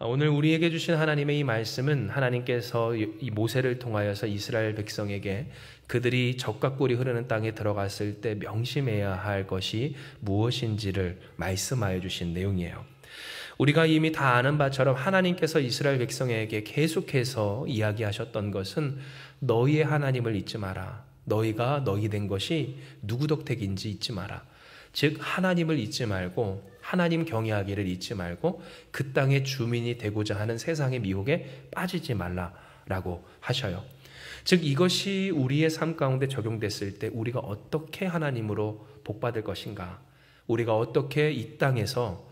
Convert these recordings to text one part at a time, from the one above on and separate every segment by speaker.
Speaker 1: 오늘 우리에게 주신 하나님의 이 말씀은 하나님께서 이 모세를 통하여서 이스라엘 백성에게 그들이 적과 꿀이 흐르는 땅에 들어갔을 때 명심해야 할 것이 무엇인지를 말씀하여 주신 내용이에요. 우리가 이미 다 아는 바처럼 하나님께서 이스라엘 백성에게 계속해서 이야기하셨던 것은 너희의 하나님을 잊지 마라. 너희가 너희 된 것이 누구 덕택인지 잊지 마라. 즉 하나님을 잊지 말고 하나님 경외하기를 잊지 말고 그 땅의 주민이 되고자 하는 세상의 미혹에 빠지지 말라라고 하셔요. 즉 이것이 우리의 삶 가운데 적용됐을 때 우리가 어떻게 하나님으로 복받을 것인가, 우리가 어떻게 이 땅에서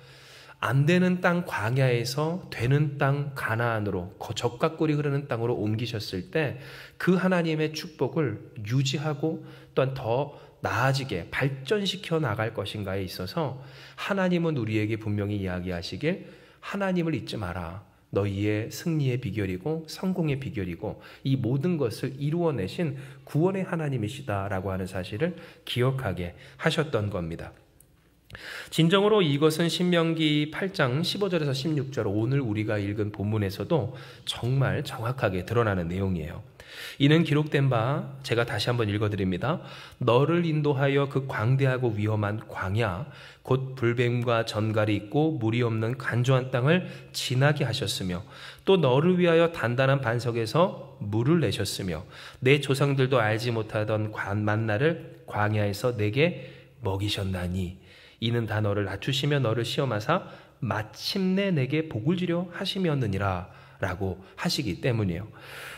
Speaker 1: 안 되는 땅 광야에서 되는 땅 가나안으로 적과 꿀이 흐르는 땅으로 옮기셨을 때 그 하나님의 축복을 유지하고 또한 더 나아지게 발전시켜 나갈 것인가에 있어서 하나님은 우리에게 분명히 이야기하시길 하나님을 잊지 마라. 너희의 승리의 비결이고 성공의 비결이고 이 모든 것을 이루어내신 구원의 하나님이시다라고 하는 사실을 기억하게 하셨던 겁니다. 진정으로 이것은 신명기 8장 15절에서 16절 오늘 우리가 읽은 본문에서도 정말 정확하게 드러나는 내용이에요. 이는 기록된 바 제가 다시 한번 읽어드립니다. 너를 인도하여 그 광대하고 위험한 광야 곧 불뱀과 전갈이 있고 물이 없는 간조한 땅을 지나게 하셨으며 또 너를 위하여 단단한 반석에서 물을 내셨으며 내 조상들도 알지 못하던 만나를 광야에서 내게 먹이셨나니 이는 다 너를 낮추시며 너를 시험하사 마침내 내게 복을 주려 하심이었느니라 라고 하시기 때문이에요.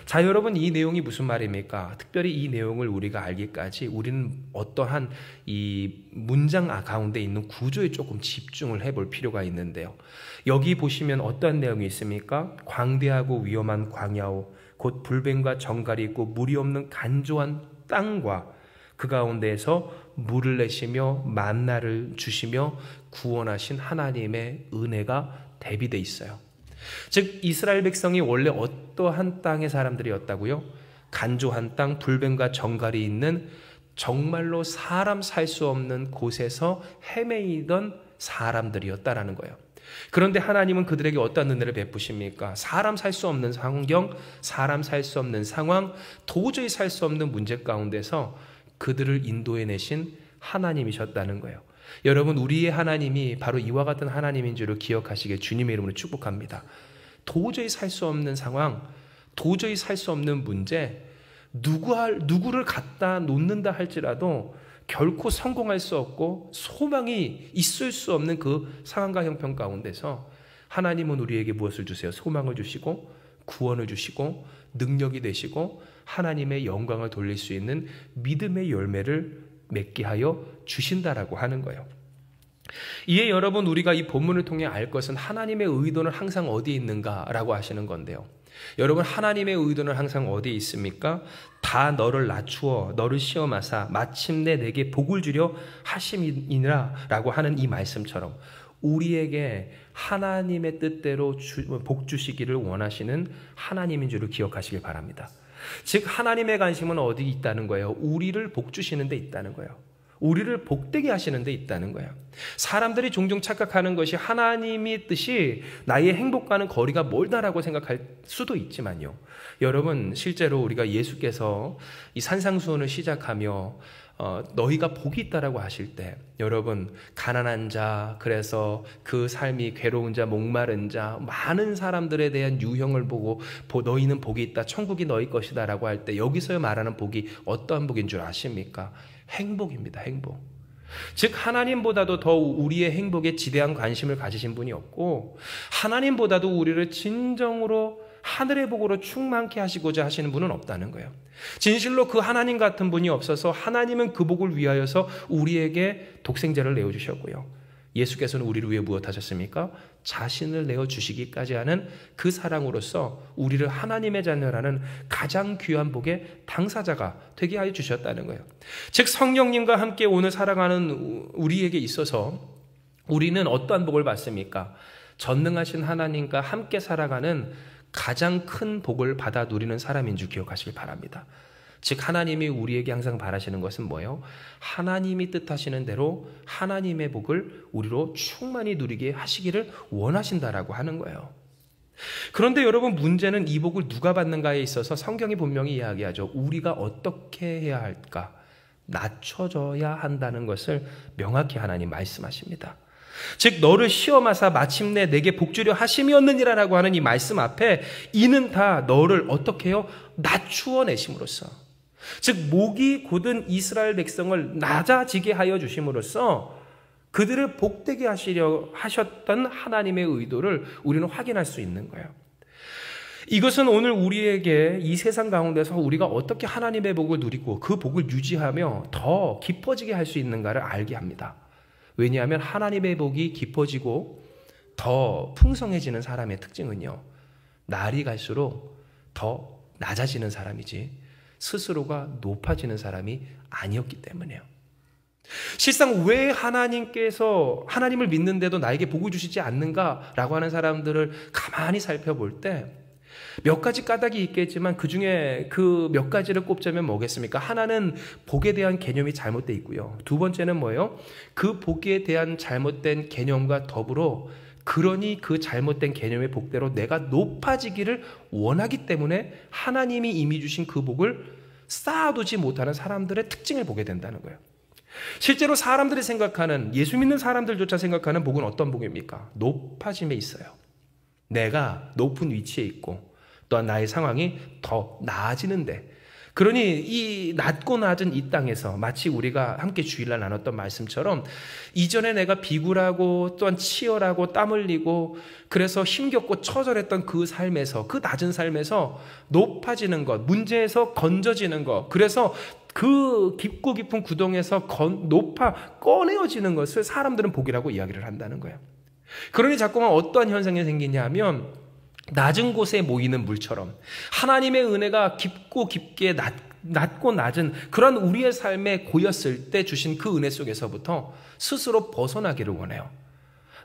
Speaker 1: 자, 여러분, 이 내용이 무슨 말입니까? 특별히 이 내용을 우리가 알기까지 우리는 어떠한 이 문장 가운데 있는 구조에 조금 집중을 해볼 필요가 있는데요. 여기 보시면 어떠한 내용이 있습니까? 광대하고 위험한 광야오 곧 불뱀과 정갈이 있고 물이 없는 간조한 땅과 그 가운데에서 물을 내시며 만나를 주시며 구원하신 하나님의 은혜가 대비되어 있어요. 즉 이스라엘 백성이 원래 어떠한 땅의 사람들이었다고요? 간조한 땅, 불뱀과 정갈이 있는 정말로 사람 살 수 없는 곳에서 헤매이던 사람들이었다라는 거예요. 그런데 하나님은 그들에게 어떤 은혜를 베푸십니까? 사람 살 수 없는 환경, 사람 살 수 없는 상황, 도저히 살 수 없는 문제 가운데서 그들을 인도해내신 하나님이셨다는 거예요. 여러분, 우리의 하나님이 바로 이와 같은 하나님인 줄을 기억하시길 주님의 이름으로 축복합니다. 도저히 살 수 없는 상황, 도저히 살 수 없는 문제, 누구를 갖다 놓는다 할지라도 결코 성공할 수 없고 소망이 있을 수 없는 그 상황과 형편 가운데서 하나님은 우리에게 무엇을 주세요? 소망을 주시고 구원을 주시고 능력이 되시고 하나님의 영광을 돌릴 수 있는 믿음의 열매를 맺게 하여 주신다라고 하는 거예요. 이에 여러분, 우리가 이 본문을 통해 알 것은 하나님의 의도는 항상 어디에 있는가라고 하시는 건데요. 여러분, 하나님의 의도는 항상 어디에 있습니까? 다 너를 낮추어 너를 시험하사 마침내 내게 복을 주려 하심이니라 라고 하는 이 말씀처럼 우리에게 하나님의 뜻대로 복 주시기를 원하시는 하나님인 줄을 기억하시길 바랍니다. 즉 하나님의 관심은 어디 있다는 거예요? 우리를 복 주시는 데 있다는 거예요. 우리를 복되게 하시는 데 있다는 거예요. 사람들이 종종 착각하는 것이 하나님의 뜻이 나의 행복과는 거리가 멀다라고 생각할 수도 있지만요. 여러분, 실제로 우리가 예수께서 이 산상수훈을 시작하며 너희가 복이 있다라고 하실 때 여러분, 가난한 자, 그래서 그 삶이 괴로운 자, 목마른 자, 많은 사람들에 대한 유형을 보고 너희는 복이 있다, 천국이 너희 것이다 라고 할 때 여기서 말하는 복이 어떠한 복인 줄 아십니까? 행복입니다. 행복. 즉 하나님보다도 더 우리의 행복에 지대한 관심을 가지신 분이 없고 하나님보다도 우리를 진정으로 하늘의 복으로 충만케 하시고자 하시는 분은 없다는 거예요. 진실로 그 하나님 같은 분이 없어서 하나님은 그 복을 위하여서 우리에게 독생자를 내어주셨고요. 예수께서는 우리를 위해 무엇하셨습니까? 자신을 내어주시기까지 하는 그 사랑으로서 우리를 하나님의 자녀라는 가장 귀한 복의 당사자가 되게 하여 주셨다는 거예요. 즉 성령님과 함께 오늘 살아가는 우리에게 있어서 우리는 어떠한 복을 받습니까? 전능하신 하나님과 함께 살아가는 가장 큰 복을 받아 누리는 사람인 줄 기억하시길 바랍니다. 즉 하나님이 우리에게 항상 바라시는 것은 뭐예요? 하나님이 뜻하시는 대로 하나님의 복을 우리로 충만히 누리게 하시기를 원하신다라고 하는 거예요. 그런데 여러분, 문제는 이 복을 누가 받는가에 있어서 성경이 분명히 이야기하죠. 우리가 어떻게 해야 할까? 낮춰져야 한다는 것을 명확히 하나님 말씀하십니다. 즉 너를 시험하사 마침내 내게 복주려 하심이었느니라 라고 하는 이 말씀 앞에 이는 다 너를 어떻게 해요? 낮추어 내심으로써, 즉 목이 곧은 이스라엘 백성을 낮아지게 하여 주심으로써 그들을 복되게 하시려 하셨던 하나님의 의도를 우리는 확인할 수 있는 거예요. 이것은 오늘 우리에게 이 세상 가운데서 우리가 어떻게 하나님의 복을 누리고 그 복을 유지하며 더 깊어지게 할 수 있는가를 알게 합니다. 왜냐하면 하나님의 복이 깊어지고 더 풍성해지는 사람의 특징은요, 날이 갈수록 더 낮아지는 사람이지 스스로가 높아지는 사람이 아니었기 때문이에요. 실상 왜 하나님께서 하나님을 믿는데도 나에게 복을 주시지 않는가라고 하는 사람들을 가만히 살펴볼 때 몇 가지 까닭이 있겠지만 그 중에 그 몇 가지를 꼽자면 뭐겠습니까? 하나는 복에 대한 개념이 잘못되어 있고요. 두 번째는 뭐예요? 그 복에 대한 잘못된 개념과 더불어 그러니 그 잘못된 개념의 복대로 내가 높아지기를 원하기 때문에 하나님이 이미 주신 그 복을 쌓아두지 못하는 사람들의 특징을 보게 된다는 거예요. 실제로 사람들이 생각하는, 예수 믿는 사람들조차 생각하는 복은 어떤 복입니까? 높아짐에 있어요. 내가 높은 위치에 있고 또한 나의 상황이 더 나아지는데, 그러니 이 낮고 낮은 이 땅에서 마치 우리가 함께 주일날 나눴던 말씀처럼 이전에 내가 비굴하고 또한 치열하고 땀 흘리고 그래서 힘겹고 처절했던 그 삶에서, 그 낮은 삶에서 높아지는 것, 문제에서 건져지는 것, 그래서 그 깊고 깊은 구덩에서 높아 꺼내어지는 것을 사람들은 복이라고 이야기를 한다는 거예요. 그러니 자꾸만 어떠한 현상이 생기냐 하면 낮은 곳에 모이는 물처럼 하나님의 은혜가 깊고 깊게 낮고 낮은 그런 우리의 삶에 고였을 때 주신 그 은혜 속에서부터 스스로 벗어나기를 원해요.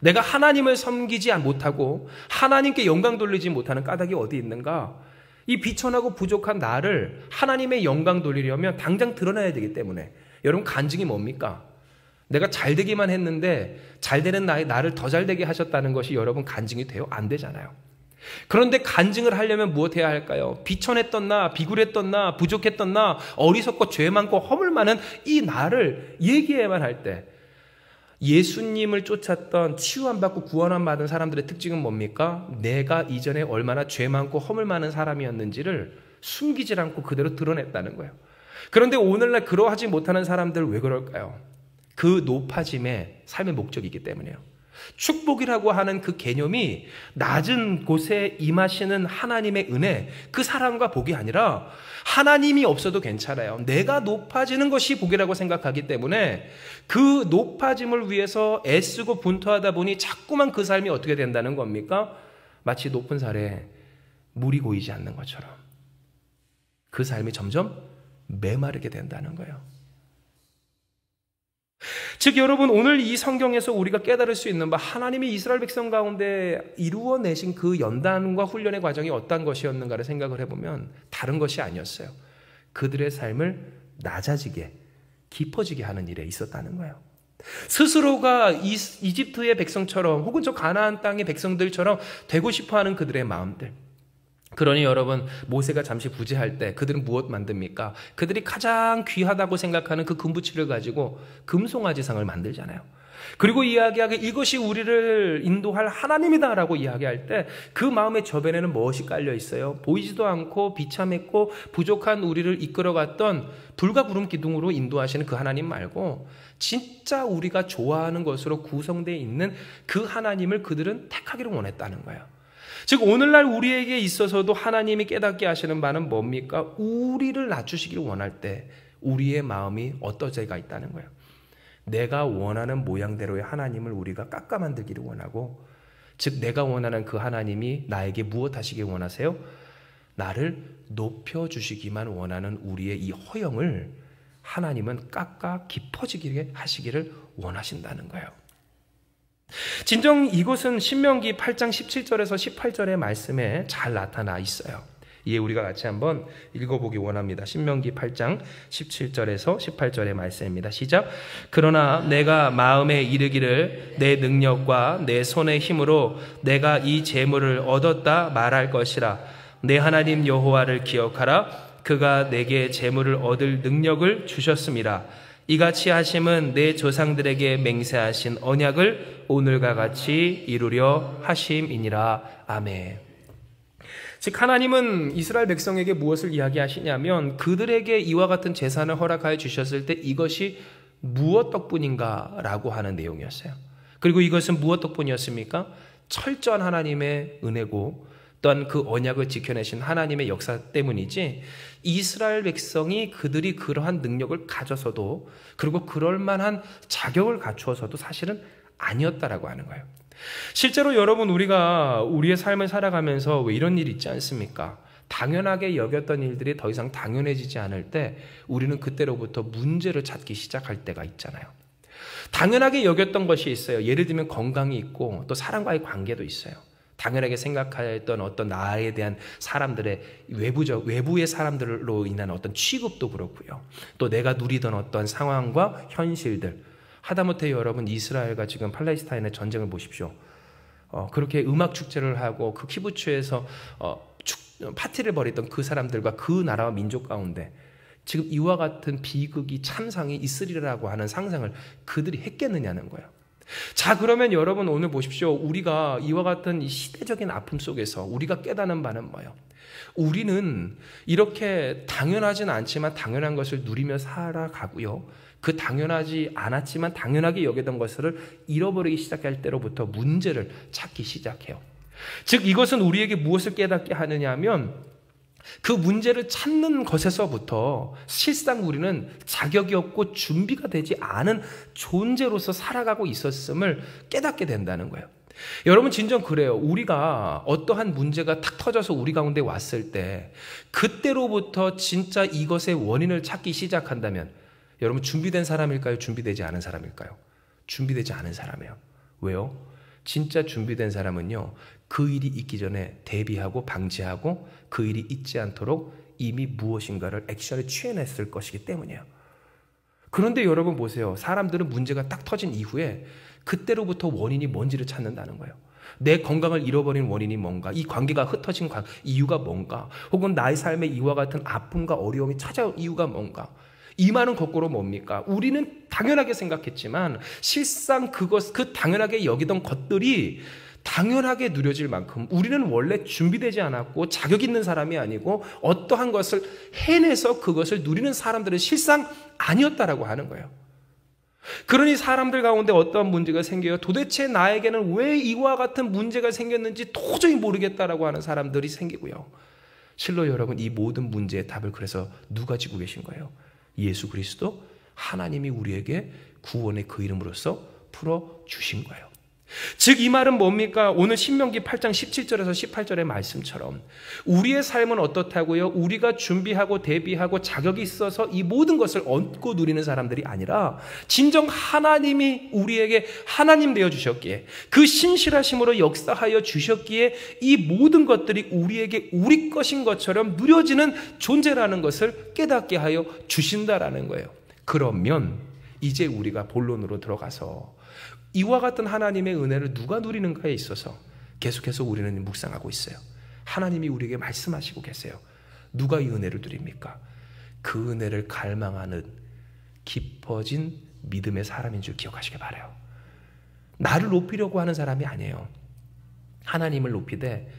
Speaker 1: 내가 하나님을 섬기지 못하고 하나님께 영광 돌리지 못하는 까닭이 어디 있는가? 이 비천하고 부족한 나를 하나님의 영광 돌리려면 당장 드러나야 되기 때문에, 여러분 간증이 뭡니까? 내가 잘 되기만 했는데 잘 되는 나를 더 잘 되게 하셨다는 것이 여러분 간증이 돼요? 안 되잖아요. 그런데 간증을 하려면 무엇 해야 할까요? 비천했던 나, 비굴했던 나, 부족했던 나, 어리석고 죄 많고 허물 많은 이 나를 얘기해야만 할 때, 예수님을 쫓았던 치유함 받고 구원함 받은 사람들의 특징은 뭡니까? 내가 이전에 얼마나 죄 많고 허물 많은 사람이었는지를 숨기지 않고 그대로 드러냈다는 거예요. 그런데 오늘날 그러하지 못하는 사람들 왜 그럴까요? 그 높아짐의 삶의 목적이기 때문이에요. 축복이라고 하는 그 개념이 낮은 곳에 임하시는 하나님의 은혜, 그 사랑과 복이 아니라 하나님이 없어도 괜찮아요. 내가 높아지는 것이 복이라고 생각하기 때문에 그 높아짐을 위해서 애쓰고 분투하다 보니 자꾸만 그 삶이 어떻게 된다는 겁니까? 마치 높은 산에 물이 고이지 않는 것처럼 그 삶이 점점 메마르게 된다는 거예요. 즉 여러분, 오늘 이 성경에서 우리가 깨달을 수 있는 바, 하나님이 이스라엘 백성 가운데 이루어내신 그 연단과 훈련의 과정이 어떤 것이었는가를 생각을 해보면 다른 것이 아니었어요. 그들의 삶을 낮아지게, 깊어지게 하는 일에 있었다는 거예요. 스스로가 이집트의 백성처럼 혹은 저 가나안 땅의 백성들처럼 되고 싶어하는 그들의 마음들. 그러니 여러분, 모세가 잠시 부재할 때 그들은 무엇 만듭니까? 그들이 가장 귀하다고 생각하는 그 금부치를 가지고 금송아지상을 만들잖아요. 그리고 이야기하기 이것이 우리를 인도할 하나님이다라고 이야기할 때 그 마음의 저변에는 무엇이 깔려 있어요? 보이지도 않고 비참했고 부족한 우리를 이끌어갔던 불과 구름 기둥으로 인도하시는 그 하나님 말고 진짜 우리가 좋아하는 것으로 구성되어 있는 그 하나님을 그들은 택하기를 원했다는 거예요. 즉 오늘날 우리에게 있어서도 하나님이 깨닫게 하시는 바는 뭡니까? 우리를 낮추시기를 원할 때 우리의 마음이 어떠제가 있다는 거예요. 내가 원하는 모양대로의 하나님을 우리가 깎아 만들기를 원하고, 즉 내가 원하는 그 하나님이 나에게 무엇 하시길 원하세요? 나를 높여주시기만 원하는 우리의 이 허영을 하나님은 깎아 깊어지게 하시기를 원하신다는 거예요. 진정 이것은 신명기 8장 17절에서 18절의 말씀에 잘 나타나 있어요. 이에 우리가 같이 한번 읽어보기 원합니다. 신명기 8장 17절에서 18절의 말씀입니다. 시작. 그러나 내가 마음에 이르기를 내 능력과 내 손의 힘으로 내가 이 재물을 얻었다 말할 것이라. 내 하나님 여호와를 기억하라. 그가 내게 재물을 얻을 능력을 주셨음이라. 이같이 하심은 내 조상들에게 맹세하신 언약을 오늘과 같이 이루려 하심이니라. 아멘. 즉 하나님은 이스라엘 백성에게 무엇을 이야기하시냐면 그들에게 이와 같은 재산을 허락하여 주셨을 때 이것이 무엇 덕분인가 라고 하는 내용이었어요. 그리고 이것은 무엇 덕분이었습니까? 철저한 하나님의 은혜고 또한 그 언약을 지켜내신 하나님의 역사 때문이지 이스라엘 백성이 그들이 그러한 능력을 가져서도 그리고 그럴 만한 자격을 갖추어서도 사실은 아니었다라고 하는 거예요. 실제로 여러분 우리가 우리의 삶을 살아가면서 왜 이런 일이 있지 않습니까? 당연하게 여겼던 일들이 더 이상 당연해지지 않을 때 우리는 그때로부터 문제를 찾기 시작할 때가 있잖아요. 당연하게 여겼던 것이 있어요. 예를 들면 건강이 있고 또 사람과의 관계도 있어요. 당연하게 생각했던 어떤 나에 대한 사람들의 외부의 사람들로 인한 어떤 취급도 그렇고요. 또 내가 누리던 어떤 상황과 현실들, 하다못해 여러분 이스라엘과 지금 팔레스타인의 전쟁을 보십시오. 그렇게 음악 축제를 하고 그 키부츠에서 파티를 벌이던 그 사람들과 그 나라와 민족 가운데 지금 이와 같은 비극이 참상이 있으리라고 하는 상상을 그들이 했겠느냐는 거예요. 자, 그러면 여러분 오늘 보십시오. 우리가 이와 같은 이 시대적인 아픔 속에서 우리가 깨닫는 바는 뭐예요? 우리는 이렇게 당연하진 않지만 당연한 것을 누리며 살아가고요. 그 당연하지 않았지만 당연하게 여기던 것을 잃어버리기 시작할 때로부터 문제를 찾기 시작해요. 즉 이것은 우리에게 무엇을 깨닫게 하느냐 하면 그 문제를 찾는 것에서부터 실상 우리는 자격이 없고 준비가 되지 않은 존재로서 살아가고 있었음을 깨닫게 된다는 거예요. 여러분 진정 그래요. 우리가 어떠한 문제가 탁 터져서 우리 가운데 왔을 때 그때로부터 진짜 이것의 원인을 찾기 시작한다면 여러분 준비된 사람일까요? 준비되지 않은 사람일까요? 준비되지 않은 사람이에요. 왜요? 진짜 준비된 사람은요. 그 일이 있기 전에 대비하고 방지하고 그 일이 있지 않도록 이미 무엇인가를 액션을 취해냈을 것이기 때문이에요. 그런데 여러분 보세요. 사람들은 문제가 딱 터진 이후에 그때로부터 원인이 뭔지를 찾는다는 거예요. 내 건강을 잃어버린 원인이 뭔가, 이 관계가 흩어진 이유가 뭔가, 혹은 나의 삶에 이와 같은 아픔과 어려움이 찾아온 이유가 뭔가. 이 말은 거꾸로 뭡니까? 우리는 당연하게 생각했지만 실상 그 당연하게 여기던 것들이 당연하게 누려질 만큼 우리는 원래 준비되지 않았고 자격 있는 사람이 아니고 어떠한 것을 해내서 그것을 누리는 사람들은 실상 아니었다라고 하는 거예요. 그러니 사람들 가운데 어떠한 문제가 생겨요. 도대체 나에게는 왜 이와 같은 문제가 생겼는지 도저히 모르겠다라고 하는 사람들이 생기고요. 실로 여러분 이 모든 문제의 답을 그래서 누가 지고 계신 거예요? 예수 그리스도 하나님이 우리에게 구원의 그 이름으로써 풀어주신 거예요. 즉 이 말은 뭡니까? 오늘 신명기 8장 17절에서 18절의 말씀처럼 우리의 삶은 어떻다고요? 우리가 준비하고 대비하고 자격이 있어서 이 모든 것을 얻고 누리는 사람들이 아니라 진정 하나님이 우리에게 하나님 되어주셨기에 그 신실하심으로 역사하여 주셨기에 이 모든 것들이 우리에게 우리 것인 것처럼 누려지는 존재라는 것을 깨닫게 하여 주신다라는 거예요. 그러면 이제 우리가 본론으로 들어가서 이와 같은 하나님의 은혜를 누가 누리는가에 있어서 계속해서 우리는 묵상하고 있어요. 하나님이 우리에게 말씀하시고 계세요. 누가 이 은혜를 누립니까? 그 은혜를 갈망하는 깊어진 믿음의 사람인 줄 기억하시기 바라요. 나를 높이려고 하는 사람이 아니에요. 하나님을 높이되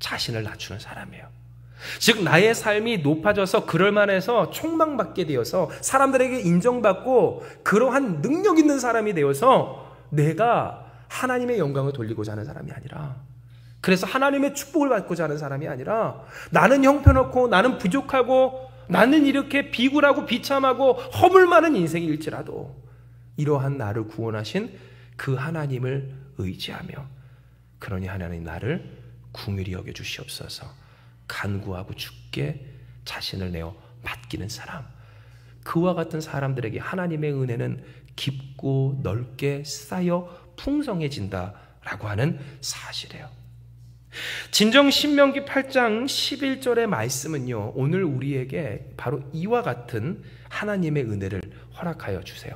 Speaker 1: 자신을 낮추는 사람이에요. 즉 나의 삶이 높아져서 그럴만해서 촉망받게 되어서 사람들에게 인정받고 그러한 능력 있는 사람이 되어서 내가 하나님의 영광을 돌리고자 하는 사람이 아니라, 그래서 하나님의 축복을 받고자 하는 사람이 아니라 나는 형편없고 나는 부족하고 나는 이렇게 비굴하고 비참하고 허물 많은 인생일지라도 이러한 나를 구원하신 그 하나님을 의지하며, 그러니 하나님 나를 긍휼히 여겨 주시옵소서 간구하고 주께 자신을 내어 맡기는 사람, 그와 같은 사람들에게 하나님의 은혜는 깊고 넓게 쌓여 풍성해진다라고 하는 사실이에요. 진정 신명기 8장 11절의 말씀은요, 오늘 우리에게 바로 이와 같은 하나님의 은혜를 허락하여 주세요.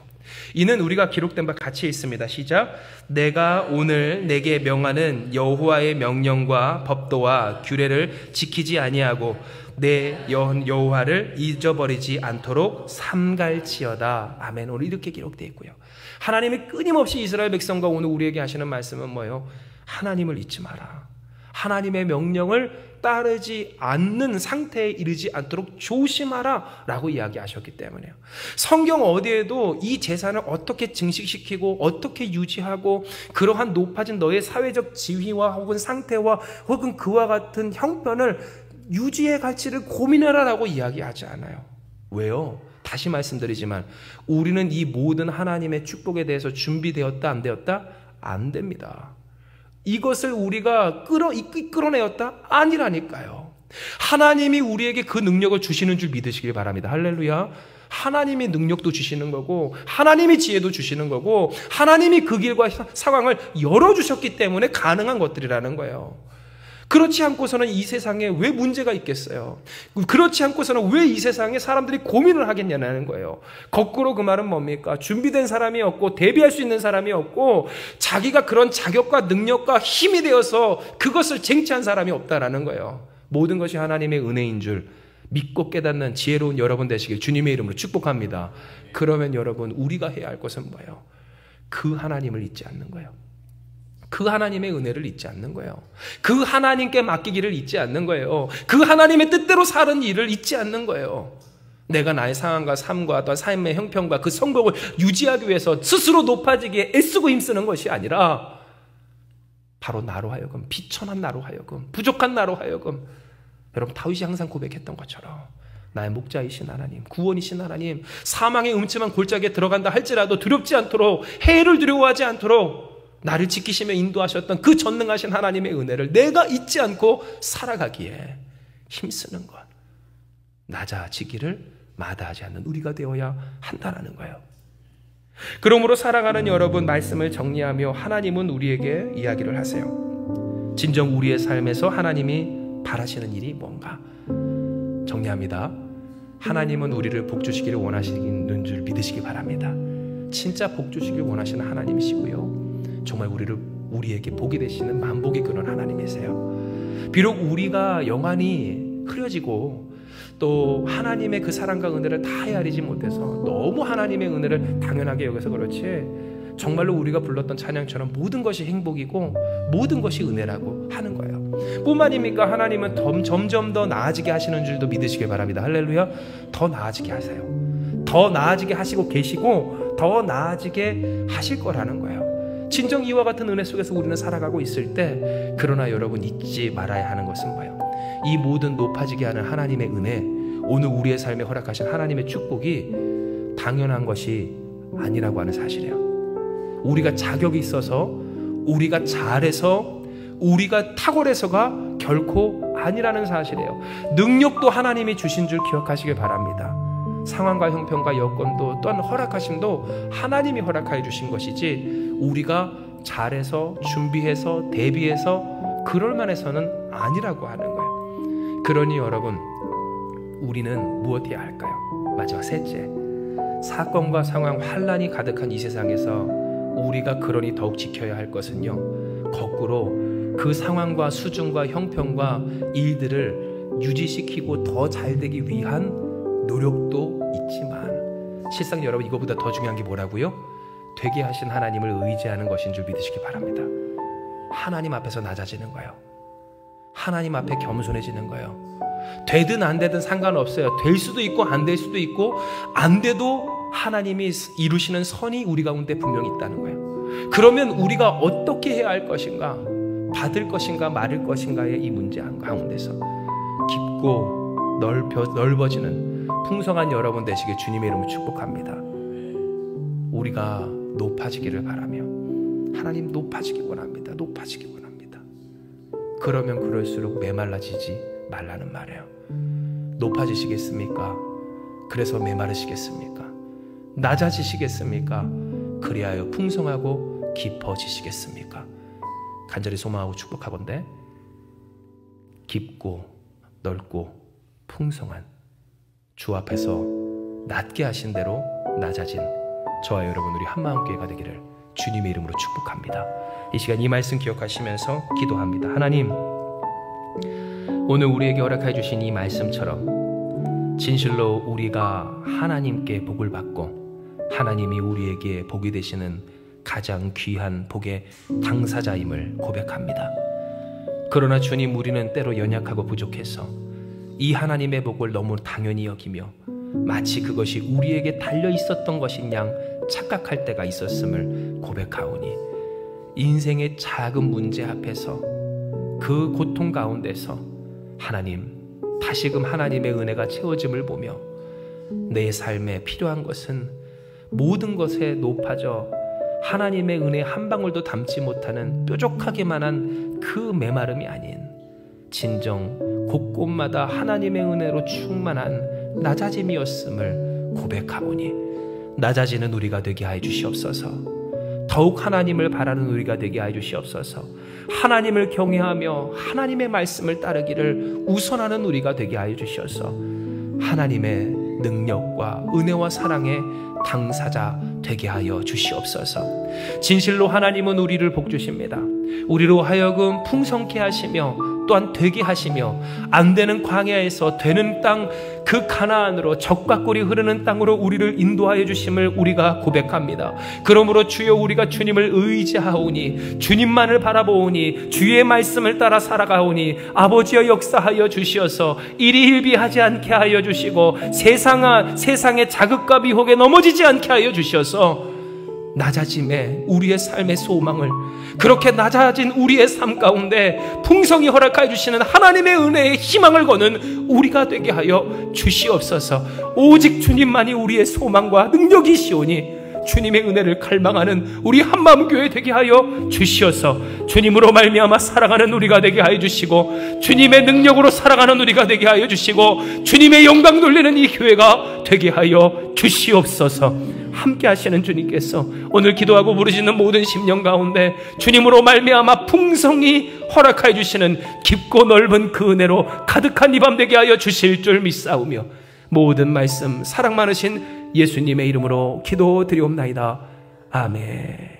Speaker 1: 이는 우리가 기록된 바 같이 있습니다. 시작. 내가 오늘 내게 명하는 여호와의 명령과 법도와 규례를 지키지 아니하고 내 여호와를 잊어버리지 않도록 삼갈지어다. 아멘. 오늘 이렇게 기록되어 있고요. 하나님이 끊임없이 이스라엘 백성과 오늘 우리에게 하시는 말씀은 뭐예요? 하나님을 잊지 마라. 하나님의 명령을 따르지 않는 상태에 이르지 않도록 조심하라 라고 이야기하셨기 때문에요. 성경 어디에도 이 재산을 어떻게 증식시키고 어떻게 유지하고 그러한 높아진 너의 사회적 지위와 혹은 상태와 혹은 그와 같은 형편을 유지의 가치를 고민해라 라고 이야기하지 않아요. 왜요? 다시 말씀드리지만 우리는 이 모든 하나님의 축복에 대해서 준비되었다 안 되었다? 안 됩니다. 이것을 우리가 끌어내었다? 아니라니까요. 하나님이 우리에게 그 능력을 주시는 줄 믿으시길 바랍니다. 할렐루야. 하나님이 능력도 주시는 거고 하나님이 지혜도 주시는 거고 하나님이 그 길과 상황을 열어주셨기 때문에 가능한 것들이라는 거예요. 그렇지 않고서는 이 세상에 왜 문제가 있겠어요? 그렇지 않고서는 왜 이 세상에 사람들이 고민을 하겠냐는 거예요. 거꾸로 그 말은 뭡니까? 준비된 사람이 없고 대비할 수 있는 사람이 없고 자기가 그런 자격과 능력과 힘이 되어서 그것을 쟁취한 사람이 없다라는 거예요. 모든 것이 하나님의 은혜인 줄 믿고 깨닫는 지혜로운 여러분 되시길 주님의 이름으로 축복합니다. 그러면 여러분 우리가 해야 할 것은 뭐예요? 그 하나님을 잊지 않는 거예요. 그 하나님의 은혜를 잊지 않는 거예요. 그 하나님께 맡기기를 잊지 않는 거예요. 그 하나님의 뜻대로 사는 일을 잊지 않는 거예요. 내가 나의 상황과 삶과 또 삶의 형편과 그 성공을 유지하기 위해서 스스로 높아지기에 애쓰고 힘쓰는 것이 아니라 바로 나로 하여금, 비천한 나로 하여금, 부족한 나로 하여금, 여러분 다윗이 항상 고백했던 것처럼 나의 목자이신 하나님, 구원이신 하나님, 사망의 음침한 골짜기에 들어간다 할지라도 두렵지 않도록, 해를 두려워하지 않도록 나를 지키시며 인도하셨던 그 전능하신 하나님의 은혜를 내가 잊지 않고 살아가기에 힘쓰는 것, 낮아지기를 마다하지 않는 우리가 되어야 한다는 거예요. 그러므로 살아가는 여러분, 말씀을 정리하며 하나님은 우리에게 이야기를 하세요. 진정 우리의 삶에서 하나님이 바라시는 일이 뭔가 정리합니다. 하나님은 우리를 복주시기를 원하시는 줄 믿으시기 바랍니다. 진짜 복주시기를 원하시는 하나님이시고요, 정말 우리에게 복이 되시는 만복의 그런 하나님이세요. 비록 우리가 영안이 흐려지고 또 하나님의 그 사랑과 은혜를 다 헤아리지 못해서 너무 하나님의 은혜를 당연하게 여겨서 그렇지, 정말로 우리가 불렀던 찬양처럼 모든 것이 행복이고 모든 것이 은혜라고 하는 거예요. 뿐만입니까? 하나님은 점점 더 나아지게 하시는 줄도 믿으시길 바랍니다. 할렐루야. 더 나아지게 하세요. 더 나아지게 하시고 계시고 더 나아지게 하실 거라는 거예요. 진정 이와 같은 은혜 속에서 우리는 살아가고 있을 때, 그러나 여러분 잊지 말아야 하는 것은 뭐예요? 이 모든 높아지게 하는 하나님의 은혜, 오늘 우리의 삶에 허락하신 하나님의 축복이 당연한 것이 아니라고 하는 사실이에요. 우리가 자격이 있어서, 우리가 잘해서, 우리가 탁월해서가 결코 아니라는 사실이에요. 능력도 하나님이 주신 줄 기억하시길 바랍니다. 상황과 형편과 여건도 또한 허락하심도 하나님이 허락하여 주신 것이지 우리가 잘해서 준비해서 대비해서 그럴 만해서는 아니라고 하는 거예요. 그러니 여러분, 우리는 무엇해야 할까요? 마지막 셋째, 사건과 상황, 환란이 가득한 이 세상에서 우리가 그러니 더욱 지켜야 할 것은요, 거꾸로 그 상황과 수준과 형편과 일들을 유지시키고 더 잘되기 위한 노력도 있지만, 실상 여러분 이거보다 더 중요한 게 뭐라고요? 되게 하신 하나님을 의지하는 것인 줄 믿으시기 바랍니다. 하나님 앞에서 낮아지는 거예요. 하나님 앞에 겸손해지는 거예요. 되든 안 되든 상관없어요. 될 수도 있고 안 될 수도 있고, 안 돼도 하나님이 이루시는 선이 우리 가운데 분명히 있다는 거예요. 그러면 우리가 어떻게 해야 할 것인가, 받을 것인가 말을 것인가의 이 문제 가운데서 깊고 넓어지는 풍성한 여러분 되시길 주님의 이름으로 축복합니다. 우리가 높아지기를 바라며, 하나님 높아지기 원합니다. 높아지기 원합니다. 그러면 그럴수록 메말라지지 말라는 말이에요. 높아지시겠습니까? 그래서 메마르시겠습니까? 낮아지시겠습니까? 그리하여 풍성하고 깊어지시겠습니까? 간절히 소망하고 축복하건대 깊고 넓고 풍성한 주 앞에서 낮게 하신 대로 낮아진 저와 여러분 우리 한마음교회가 되기를 주님의 이름으로 축복합니다. 이 시간 이 말씀 기억하시면서 기도합니다. 하나님, 오늘 우리에게 허락해 주신 이 말씀처럼 진실로 우리가 하나님께 복을 받고 하나님이 우리에게 복이 되시는 가장 귀한 복의 당사자임을 고백합니다. 그러나 주님, 우리는 때로 연약하고 부족해서 이 하나님의 복을 너무 당연히 여기며 마치 그것이 우리에게 달려 있었던 것인 양 착각할 때가 있었음을 고백하오니 인생의 작은 문제 앞에서 그 고통 가운데서 하나님, 다시금 하나님의 은혜가 채워짐을 보며 내 삶에 필요한 것은 모든 것에 높아져 하나님의 은혜 한 방울도 담지 못하는 뾰족하기만 한 그 메마름이 아닌 진정 곳곳마다 하나님의 은혜로 충만한 낮아짐이었음을 고백하오니 낮아지는 우리가 되게 하여 주시옵소서. 더욱 하나님을 바라는 우리가 되게 하여 주시옵소서. 하나님을 경외하며 하나님의 말씀을 따르기를 우선하는 우리가 되게 하여 주시옵소서. 하나님의 능력과 은혜와 사랑의 당사자 되게 하여 주시옵소서. 진실로 하나님은 우리를 복주십니다. 우리로 하여금 풍성케 하시며 또한 되게 하시며 안 되는 광야에서 되는 땅, 그 가나안으로 젖과 꿀이 흐르는 땅으로 우리를 인도하여 주심을 우리가 고백합니다. 그러므로 주여, 우리가 주님을 의지하오니 주님만을 바라보오니 주의 말씀을 따라 살아가오니 아버지여 역사하여 주시어서 일희일비하지 않게 하여 주시고 세상의 자극과 미혹에 넘어지지 않게 하여 주시어서 낮아짐에 우리의 삶의 소망을, 그렇게 낮아진 우리의 삶 가운데 풍성히 허락하여 주시는 하나님의 은혜의 희망을 거는 우리가 되게 하여 주시옵소서. 오직 주님만이 우리의 소망과 능력이시오니 주님의 은혜를 갈망하는 우리 한마음교회 되게 하여 주시어서 주님으로 말미암아 살아가는 우리가 되게 하여 주시고 주님의 능력으로 살아가는 우리가 되게 하여 주시고 주님의 영광 돌리는 이 교회가 되게 하여 주시옵소서. 함께 하시는 주님께서 오늘 기도하고 부르시는 모든 심령 가운데 주님으로 말미암아 풍성히 허락하여 주시는 깊고 넓은 그 은혜로 가득한 이 밤 되게 하여 주실 줄 믿사오며 모든 말씀 사랑 많으신 예수님의 이름으로 기도드리옵나이다. 아멘.